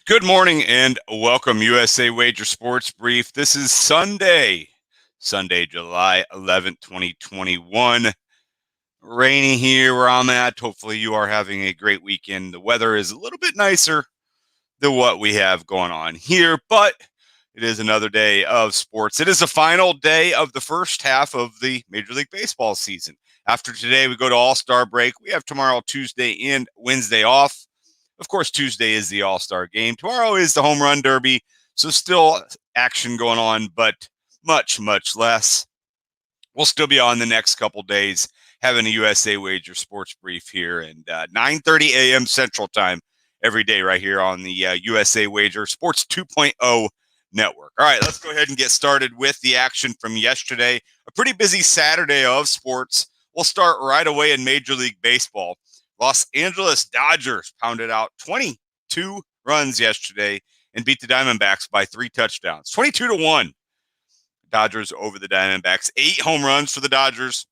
Good morning and welcome USA Wager Sports Brief. This is Sunday, July 11th, 2021. Rainy here where I'm at. Hopefully you are having a great weekend. The weather is a little bit nicer than what we have going on here, but it is another day of sports. It is the final day of the first half of the Major League Baseball season. After today, we go to All-Star break. We have tomorrow, Tuesday, and Wednesday off. Of course, Tuesday is the All-Star game. Tomorrow is the Home Run Derby, so still action going on, but much, much less. We'll still be on the next couple days having a USA Wager Sports Brief here and 9:30 a.m. Central Time every day right here on the USA Wager Sports 2.0 network. All right, let's go ahead and get started with the action from yesterday. A pretty busy Saturday of sports. We'll start right away in Major League Baseball. Los Angeles Dodgers pounded out 22 runs yesterday and beat the Diamondbacks by 3 touchdowns. 22-1. Dodgers over the Diamondbacks. 8 home runs for the Dodgers,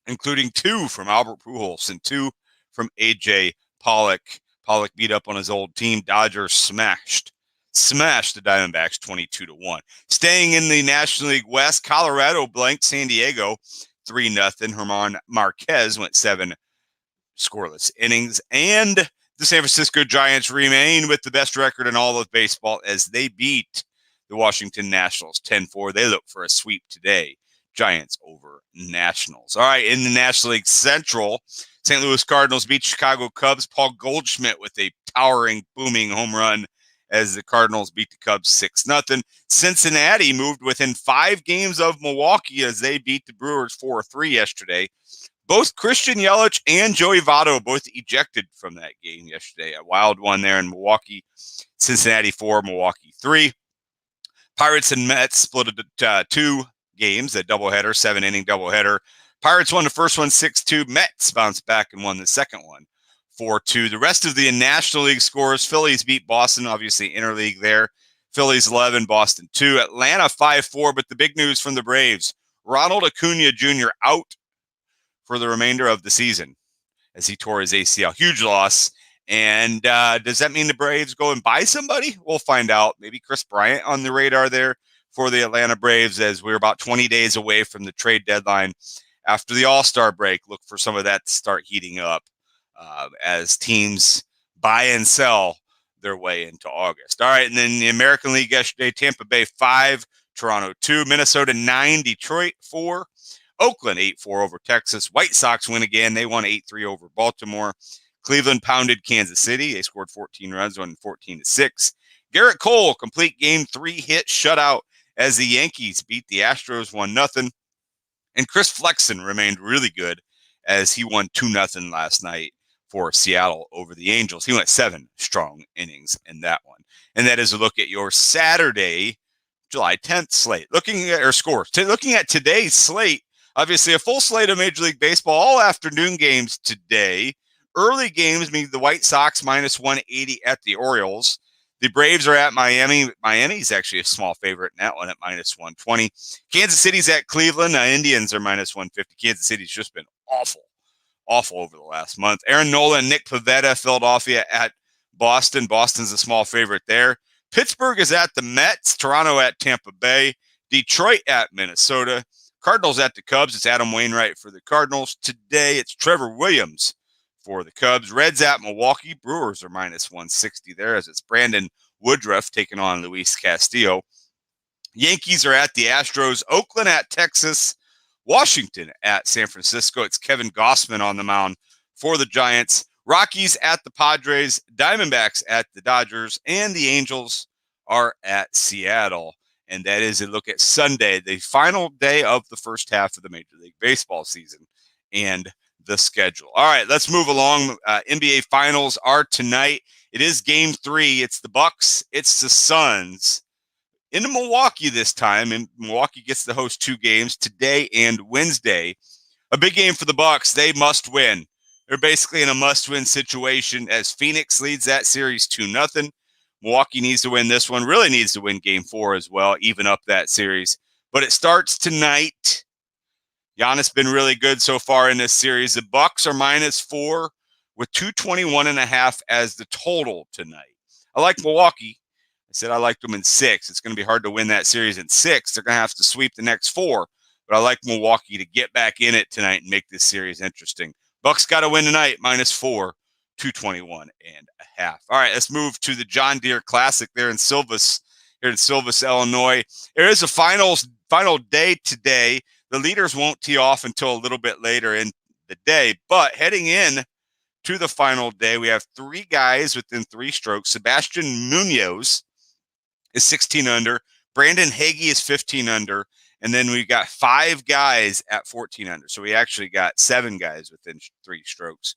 including 2 from Albert Pujols and 2 from A.J. Pollock. Pollock beat up on his old team. Dodgers smashed the Diamondbacks 22-1. Staying in the National League West, Colorado blanked San Diego 3-0. German Marquez went 7 scoreless innings, and the San Francisco Giants remain with the best record in all of baseball as they beat the Washington Nationals 10-4. They look for a sweep today. Giants over Nationals. All right, in the National League Central, St. Louis Cardinals beat Chicago Cubs. Paul Goldschmidt with a towering, booming home run as the Cardinals beat the Cubs 6-0. Cincinnati moved within 5 games of Milwaukee as they beat the Brewers 4-3 yesterday. Both Christian Yelich and Joey Votto both ejected from that game yesterday. A wild one there in Milwaukee. Cincinnati 4, Milwaukee 3. Pirates and Mets split it 2 games, a doubleheader, 7-inning doubleheader. Pirates won the first one 6-2. Mets bounced back and won the second one 4-2. The rest of the National League scores, Phillies beat Boston, obviously interleague there. Phillies 11, Boston 2. Atlanta 5-4, but the big news from the Braves, Ronald Acuna Jr. out for the remainder of the season as he tore his ACL. Huge loss. And does that mean the Braves go and buy somebody? We'll find out. Maybe Chris Bryant on the radar there for the Atlanta Braves as we're about 20 days away from the trade deadline. After the All-Star break, look for some of that to start heating up as teams buy and sell their way into August. All right, and then the American League yesterday, Tampa Bay 5, Toronto 2, Minnesota 9, Detroit 4. Oakland 8-4 over Texas. White Sox win again. They won 8-3 over Baltimore. Cleveland pounded Kansas City. They scored 14 runs, won 14-6. Garrett Cole, complete game 3 hit shutout as the Yankees beat the Astros 1-0. And Chris Flexen remained really good as he won 2-0 last night for Seattle over the Angels. He went 7 strong innings in that one. And that is a look at your Saturday, July 10th slate. Looking at today's slate, obviously a full slate of Major League Baseball, all afternoon games today. Early games mean the White Sox minus 180 at the Orioles. The Braves are at Miami. Miami's actually a small favorite in that one at minus 120. Kansas City's at Cleveland. Indians are minus 150. Kansas City's just been awful over the last month. Aaron Nola and Nick Pivetta, Philadelphia at Boston. Boston's a small favorite there. Pittsburgh is at the Mets. Toronto at Tampa Bay. Detroit at Minnesota. Cardinals at the Cubs. It's Adam Wainwright for the Cardinals. Today, it's Trevor Williams for the Cubs. Reds at Milwaukee. Brewers are minus 160 there as it's Brandon Woodruff taking on Luis Castillo. Yankees are at the Astros. Oakland at Texas. Washington at San Francisco. It's Kevin Gossman on the mound for the Giants. Rockies at the Padres. Diamondbacks at the Dodgers. And the Angels are at Seattle. And that is a look at Sunday, the final day of the first half of the Major League Baseball season and the schedule. All right, let's move along. NBA Finals are tonight. It is Game 3. It's the Bucks. It's the Suns. In Milwaukee this time, and Milwaukee gets to host 2 games today and Wednesday. A big game for the Bucks. They must win. They're basically in a must-win situation as Phoenix leads that series 2-0. Milwaukee needs to win this one, really needs to win Game 4 as well, even up that series. But it starts tonight. Giannis been really good so far in this series. The Bucks are -4 with 221.5 as the total tonight. I like Milwaukee. I said I liked them in 6. It's going to be hard to win that series in 6. They're going to have to sweep the next 4. But I like Milwaukee to get back in it tonight and make this series interesting. Bucks got to win tonight, -4, 221.5. All right, let's move to the John Deere Classic there in Silvis, Illinois. There is a final day today. The leaders won't tee off until a little bit later in the day, but heading in to the final day, we have 3 guys within 3 strokes. Sebastian Munoz is 16 under. Brandon Hagee is 15 under. And then we got 5 guys at 14 under. So we actually got 7 guys within 3 strokes,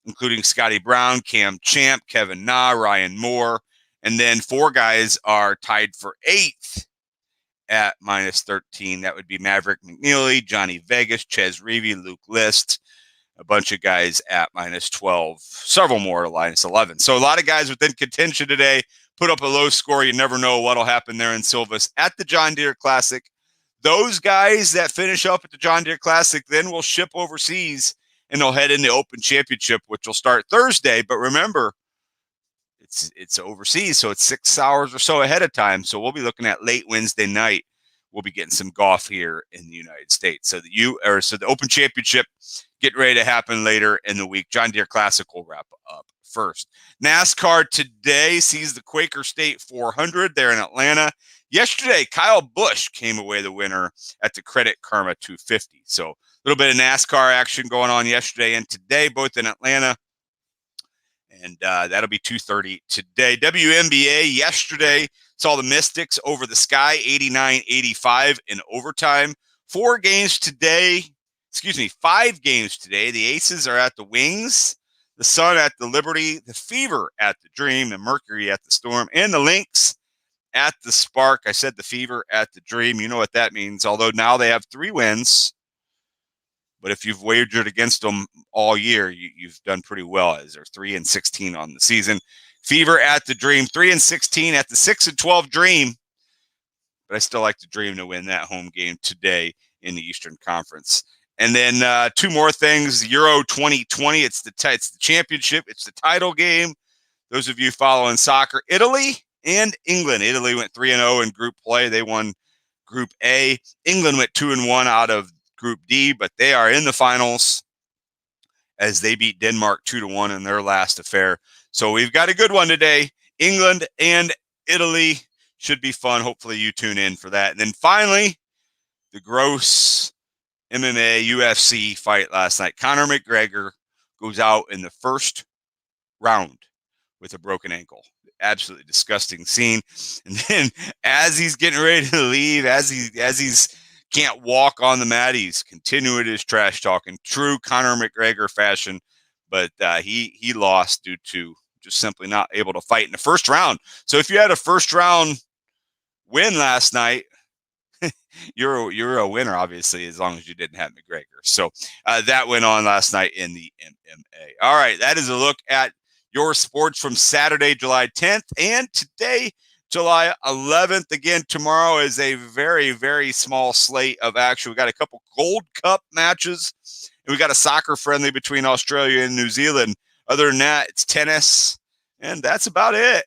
including Scotty Brown, Cam Champ, Kevin Na, Ryan Moore. And then 4 guys are tied for 8th at -13. That would be Maverick McNeely, Johnny Vegas, Ches Reavie, Luke List. A bunch of guys at -12, several more at -11. So a lot of guys within contention today. Put up a low score. You never know what'll happen there in Silvis at the John Deere Classic. Those guys that finish up at the John Deere Classic then will ship overseas and they'll head in the Open Championship, which will start Thursday. But remember, it's overseas, so it's 6 hours or so ahead of time. So we'll be looking at late Wednesday night. We'll be getting some golf here in the United States. So the Open Championship getting ready to happen later in the week. John Deere Classic will wrap up first. NASCAR Today sees the Quaker State 400 there in Atlanta. Yesterday, Kyle Busch came away the winner at the Credit Karma 250. So a little bit of NASCAR action going on yesterday and today, both in Atlanta. And that'll be 2:30 today. WNBA yesterday saw the Mystics over the Sky 89-85 in overtime. 5 games today. The Aces are at the Wings, the Sun at the Liberty, the Fever at the Dream, the Mercury at the Storm, and the Lynx at the Spark. I said the Fever at the Dream. You know what that means, although now they have 3 wins. But if you've wagered against them all year, you've done pretty well, as they're 3-16 on the season. Fever at the Dream, 3-16 at the 6-12 Dream. But I still like the Dream to win that home game today in the Eastern Conference. And then 2 more things. Euro 2020, it's the championship. It's the title game. Those of you following soccer, Italy and England. Italy went 3-0 in group play. They won Group A. England went 2-1 out of Group D, but they are in the finals as they beat Denmark 2-1 in their last affair. So we've got a good one today. England and Italy should be fun. Hopefully you tune in for that. And then finally, the gross MMA UFC fight last night. Conor McGregor goes out in the first round with a broken ankle. Absolutely disgusting scene. And then as he's getting ready to leave, as he's can't walk on the mat, he's continuing his trash talk in true Conor McGregor fashion. But he lost due to just simply not able to fight in the first round. So if you had a first round win last night, you're a winner, obviously, as long as you didn't have McGregor. So that went on last night in the MMA. All right, that is a look at your sports from Saturday, July 10th, and today, July 11th. Again, tomorrow is a very, very small slate of action. We got a couple Gold Cup matches, and we got a soccer friendly between Australia and New Zealand. Other than that, it's tennis, and that's about it.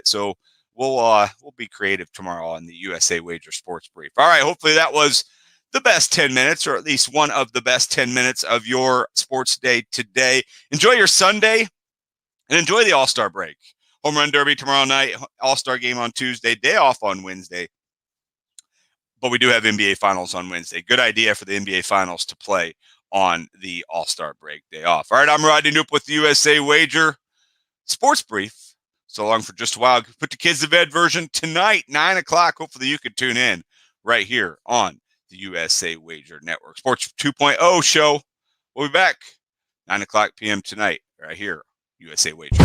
So we'll be creative tomorrow on the USA Wager Sports Brief. All right, hopefully that was the best 10 minutes, or at least one of the best 10 minutes of your sports day today. Enjoy your Sunday, and enjoy the All-Star break. Home Run Derby tomorrow night, All-Star game on Tuesday, day off on Wednesday. But we do have NBA Finals on Wednesday. Good idea for the NBA Finals to play on the All-Star break day off. All right, I'm Rodney Knuppel with the USA Wager Sports Brief. So long for just a while. Put the kids to bed version tonight, 9 o'clock. Hopefully you can tune in right here on the USA Wager Network. Sports 2.0 show. We'll be back 9 o'clock p.m. tonight right here, USA Wager.